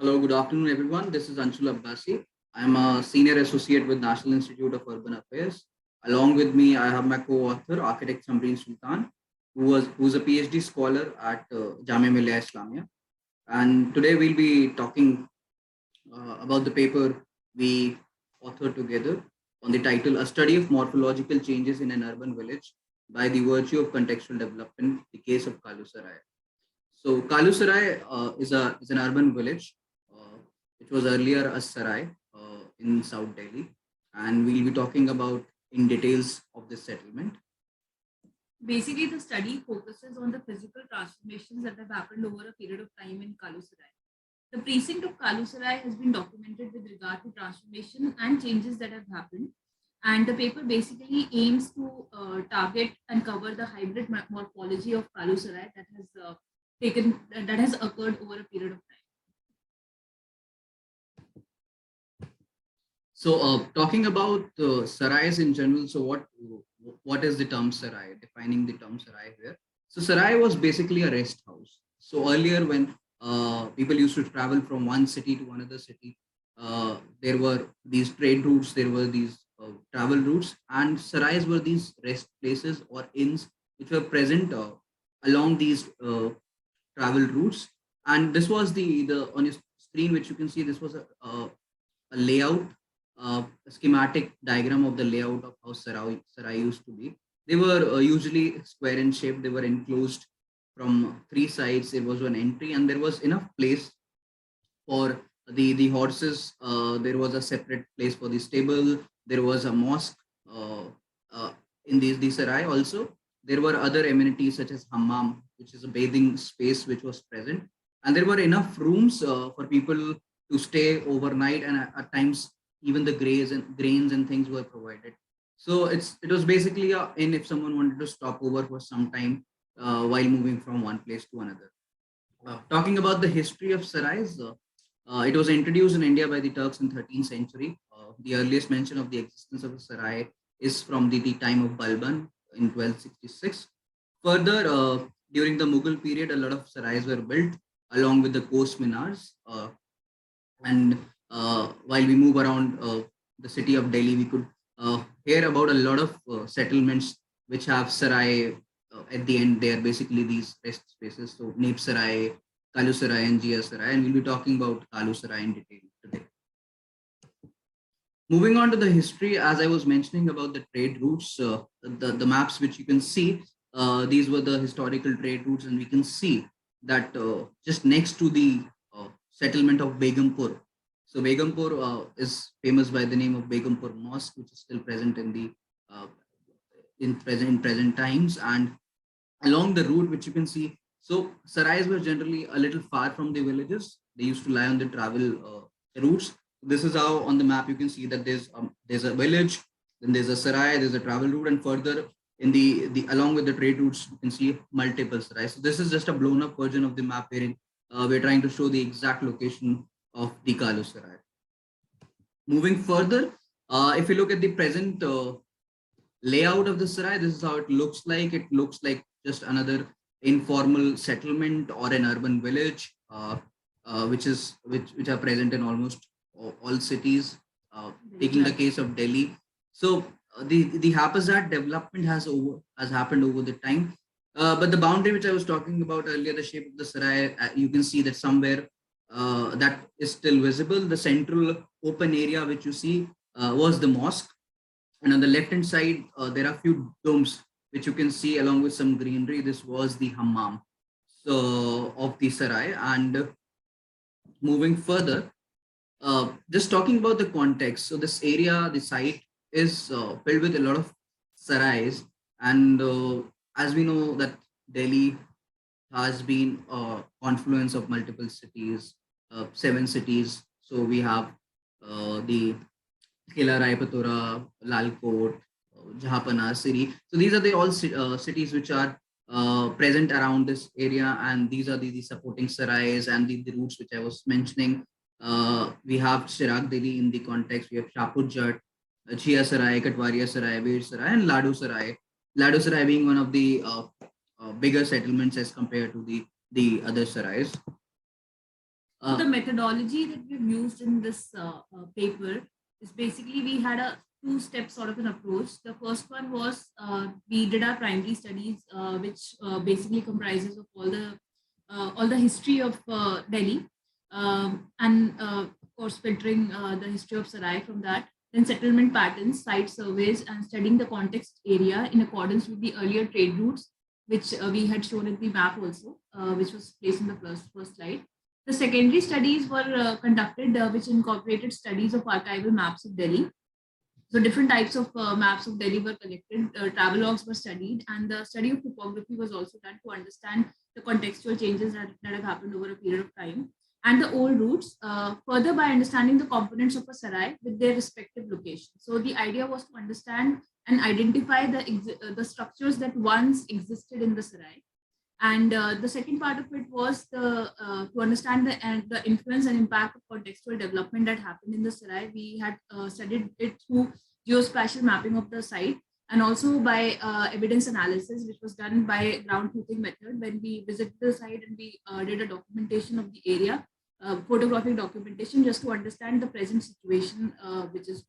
Hello, good afternoon, everyone. This is Anshul Abbasi. I'm a senior associate with National Institute of Urban Affairs. Along with me, I have my co-author, architect Samreen Sultan, who's a PhD scholar at Jamia Millia Islamia. And today we'll be talking about the paper we authored together on the title "A Study of Morphological Changes in an Urban Village by the Virtue of Contextual Development: The Case of Kalu Sarai." So Kalu Sarai is an urban village. It was earlier a sarai in South Delhi, and we'll be talking about in details of this settlement. Basically, the study focuses on the physical transformations that have happened over a period of time in Kalu Sarai. The precinct of Kalu Sarai has been documented with regard to transformation and changes that have happened. And the paper basically aims to target and cover the hybrid morphology of Kalu Sarai that has occurred over a period of time. So, talking about sarais in general, so what is the term sarai? Defining the term sarai here. So, sarai was basically a rest house. So earlier, when people used to travel from one city to another city, there were these trade routes, there were these travel routes, and sarais were these rest places or inns which were present along these travel routes. And this was the on your screen, which you can see, this was a layout, a schematic diagram of the layout of how Sarai used to be. They were usually square in shape. They were enclosed from three sides. There was one entry, and there was enough place for the horses. There was a separate place for the stable. There was a mosque in the Sarai also. There were other amenities such as hammam, which is a bathing space which was present. And there were enough rooms for people to stay overnight, and at times even the grains and things were provided. So it was basically a inn if someone wanted to stop over for some time while moving from one place to another. Talking about the history of sarais, it was introduced in India by the Turks in 13th century. The earliest mention of the existence of a sarai is from the time of Balban in 1266. Further, during the Mughal period, a lot of sarais were built along with the coast minars. And while we move around the city of Delhi, we could hear about a lot of settlements which have sarai at the end. They are basically these rest spaces. So Nep Sarai, Kalu Sarai, and Jia Sarai, and we'll be talking about Kalu Sarai in detail today. Moving on to the history, as I was mentioning about the trade routes, the maps which you can see, these were the historical trade routes, and we can see that just next to the settlement of Begumpur. So Begumpur is famous by the name of Begumpur Mosque, which is still present in the in present times. And along the route, which you can see, so sarais were generally a little far from the villages. They used to lie on the travel routes. This is how on the map you can see that there's a village, then there's a sarai, there's a travel route, and further in the along with the trade routes, you can see multiple sarais. So this is just a blown up version of the map wherein we're trying to show the exact location of the Kalu Sarai. Moving further, if you look at the present layout of the sarai, this is how it looks like. It looks like just another informal settlement or an urban village, which are present in almost all cities. Taking the case of Delhi, so the haphazard development has happened over the time. But the boundary which I was talking about earlier, the shape of the sarai, you can see that somewhere that is still visible. The central open area which you see was the mosque, and on the left hand side there are a few domes which you can see along with some greenery. This was the hammam so of the sarai. And moving further, just talking about the context. So this area, the site is filled with a lot of sarais, and as we know that Delhi has been a confluence of multiple cities, 7 cities. So we have the Kila Raipatura, Lalkot, Jahapana, Siri. So these are the all cities which are present around this area, and these are the supporting sarais and the routes which I was mentioning. We have Chirag Delhi in the context. We have Shapur Jat, Chia Sarai, Katwaria Sarai, Veer Sarai, and Ladu Sarai. Ladu Sarai being one of the bigger settlements as compared to the other sarais. So the methodology that we've used in this paper is basically we had a two-step sort of an approach. The first one was we did our primary studies, which basically comprises of all the history of Delhi, and of course filtering the history of Sarai from that. Then settlement patterns, site surveys, and studying the context area in accordance with the earlier trade routes, which we had shown in the map also, which was placed in the first slide. The secondary studies were conducted, which incorporated studies of archival maps of Delhi. So different types of maps of Delhi were collected, travelogues were studied, and the study of topography was also done to understand the contextual changes that have happened over a period of time and the old routes, further by understanding the components of a sarai with their respective locations. So the idea was to understand and identify the structures that once existed in the sarai. And the second part of it was to understand the influence and impact of contextual development that happened in the Sarai. We had studied it through geospatial mapping of the site and also by evidence analysis, which was done by ground truthing method when we visited the site and we did a documentation of the area, photographic documentation, just to understand the present situation, which is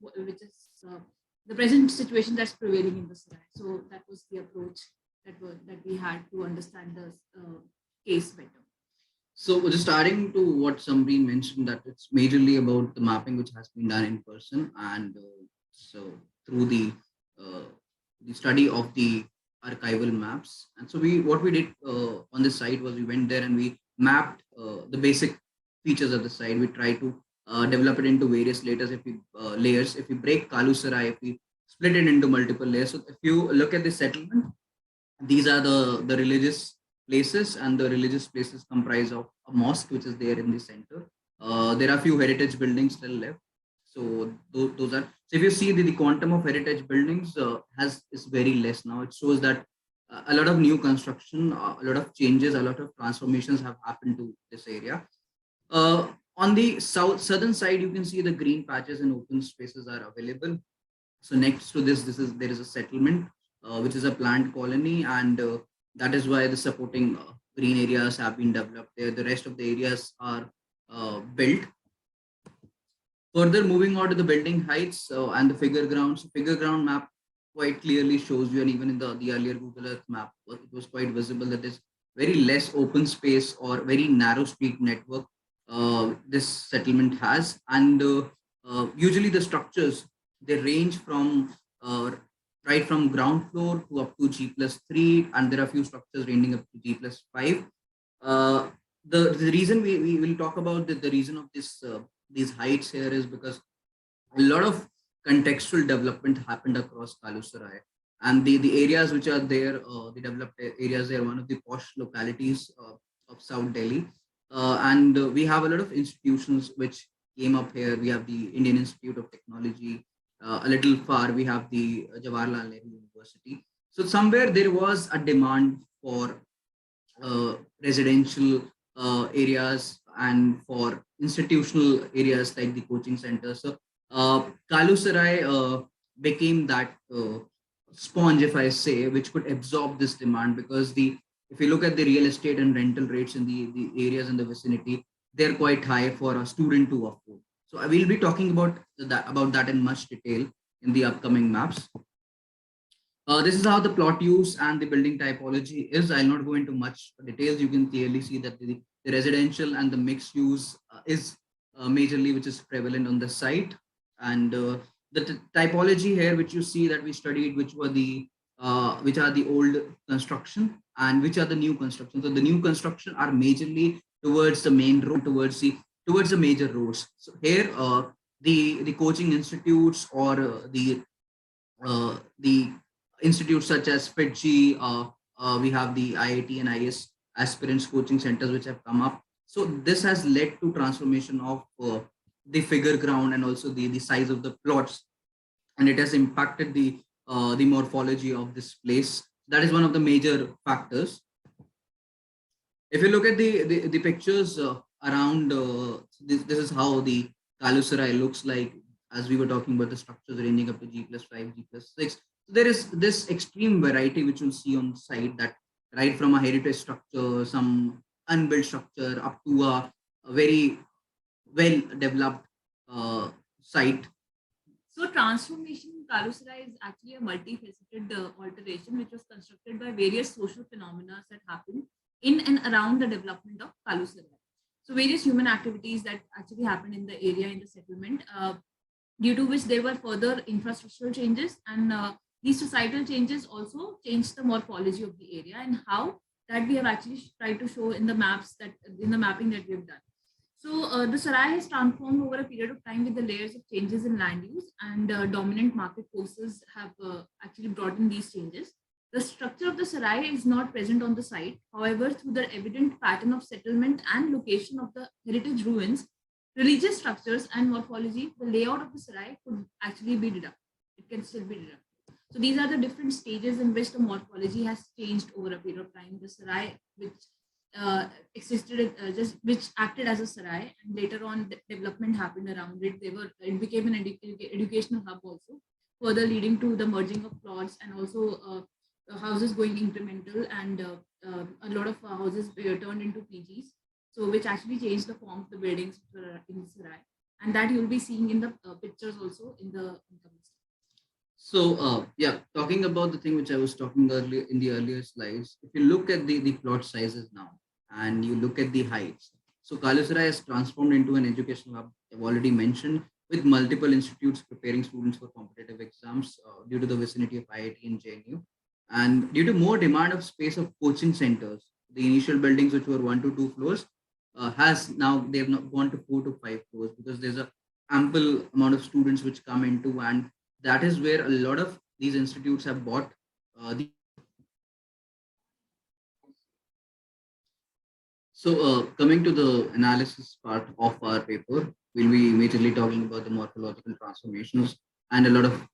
the present situation that's prevailing in the Sarai. So that was the approach that we had to understand the case better. So just starting to what Samreen mentioned, that it's majorly about the mapping which has been done in person, and so through the study of the archival maps. And so what we did on this site was we went there and we mapped the basic features of the site. We tried to develop it into various layers. If we break Kalu Sarai, if we split it into multiple layers. So if you look at the settlement, these are the religious places, and the religious places comprise of a mosque which is there in the center. There are a few heritage buildings still left. So those are, so if you see the quantum of heritage buildings is very less now. It shows that a lot of new construction, a lot of changes, a lot of transformations have happened to this area. On the southern side, you can see the green patches and open spaces are available. So next to there is a settlement, which is a plant colony, and that is why the supporting green areas have been developed there. The rest of the areas are built. Further, moving on to the building heights and the figure ground. So figure ground map quite clearly shows you, and even in the earlier Google Earth map, it was quite visible that there's very less open space or very narrow street network this settlement has. And usually the structures, they range from right from ground floor to up to G+3, and there are a few structures ranging up to G+5. The reason we will talk about the reason of these heights here is because a lot of contextual development happened across Kalu Sarai, and the areas which are there, the developed areas, they are one of the posh localities of South Delhi, and we have a lot of institutions which came up here. We have the Indian Institute of Technology. A little far, we have the Jawaharlal Nehru University. So somewhere there was a demand for residential areas and for institutional areas like the coaching center. So Kalu Sarai became that sponge, if I say, which could absorb this demand, because if you look at the real estate and rental rates in the areas in the vicinity, they're quite high for a student to afford. So I will be talking about that in much detail in the upcoming maps. This is how the plot use and the building typology is. I'll not go into much details. You can clearly see that the residential and the mixed use is majorly which is prevalent on the site. And the typology here, which you see that we studied, which are the old construction and which are the new construction. So the new construction are majorly towards the main road, towards the major roads. So here, the coaching institutes or the institutes such as FITGI, we have the IIT and IS aspirants coaching centers which have come up. So this has led to transformation of the figure ground and also the size of the plots, and it has impacted the morphology of this place. That is one of the major factors. If you look at the pictures around, this is how the Kalu Sarai looks like, as we were talking about the structures ranging up to G+5, G+6. So there is this extreme variety which you'll see on the site, that right from a heritage structure, some unbuilt structure, up to a very well developed site. So transformation in Kalusara is actually a multifaceted alteration which was constructed by various social phenomena that happened in and around the development of Kalusara. So various human activities that actually happened in the area, in the settlement, due to which there were further infrastructural changes, and these societal changes also changed the morphology of the area, and how that we have actually tried to show in the maps, that in the mapping that we have done. So the Sarai has transformed over a period of time with the layers of changes in land use, and dominant market forces have actually brought in these changes. The structure of the Sarai is not present on the site. However, through the evident pattern of settlement and location of the heritage ruins, religious structures and morphology, the layout of the Sarai could actually be deducted. It can still be deducted. So these are the different stages in which the morphology has changed over a period of time. The Sarai, which existed just which acted as a sarai, and later on development happened around it. It became an educational hub also, further leading to the merging of plots, and also houses going incremental, and a lot of houses were turned into PGs, so which actually changed the form of the buildings in Sarai, and that you'll be seeing in the pictures also in the incoming. So yeah, talking about the thing which I was talking earlier in the earlier slides, if you look at the plot sizes now and you look at the heights, so Kalusara has transformed into an educational hub, I've already mentioned, with multiple institutes preparing students for competitive exams due to the vicinity of IIT and JNU. And due to more demand of space of coaching centers, the initial buildings, which were 1 to 2 floors, has now they've not gone to 4 to 5 floors, because there's a ample amount of students which come into, and that is where a lot of these institutes have bought the. So coming to the analysis part of our paper, we'll be majorly talking about the morphological transformations and a lot of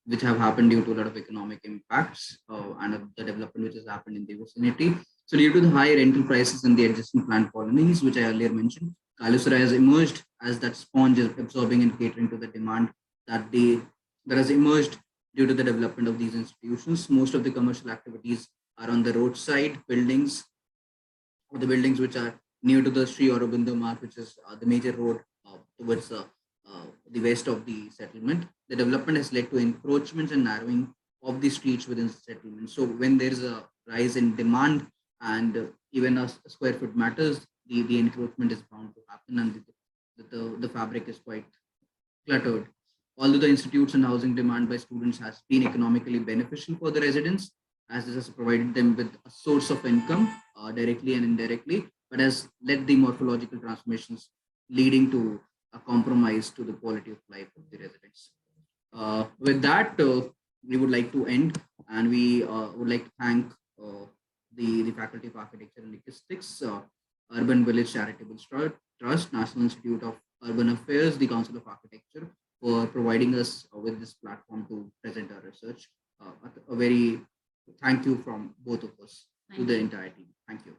which have happened due to a lot of economic impacts and the development which has happened in the vicinity. So due to the high rental prices in the adjacent plant colonies, which I earlier mentioned, Kalusara has emerged as that sponge absorbing and catering to the demand that they that has emerged due to the development of these institutions. Most of the commercial activities are on the roadside buildings, or the buildings which are near to the Sri Aurobindo Mark, which is the major road towards the west of the settlement. The development has led to encroachments and narrowing of the streets within the settlement. So when there is a rise in demand, and even a square foot matters, the encroachment is bound to happen, and the fabric is quite cluttered. Although the institutes and housing demand by students has been economically beneficial for the residents, as this has provided them with a source of income directly and indirectly, but has led the morphological transformations, leading to a compromise to the quality of life of the residents. With that, we would like to end, and we would like to thank the Faculty of Architecture and Ekistics, Urban Village Charitable Trust, National Institute of Urban Affairs, the Council of Architecture, for providing us with this platform to present our research. A very thank you from both of us to the entire team. Thank you.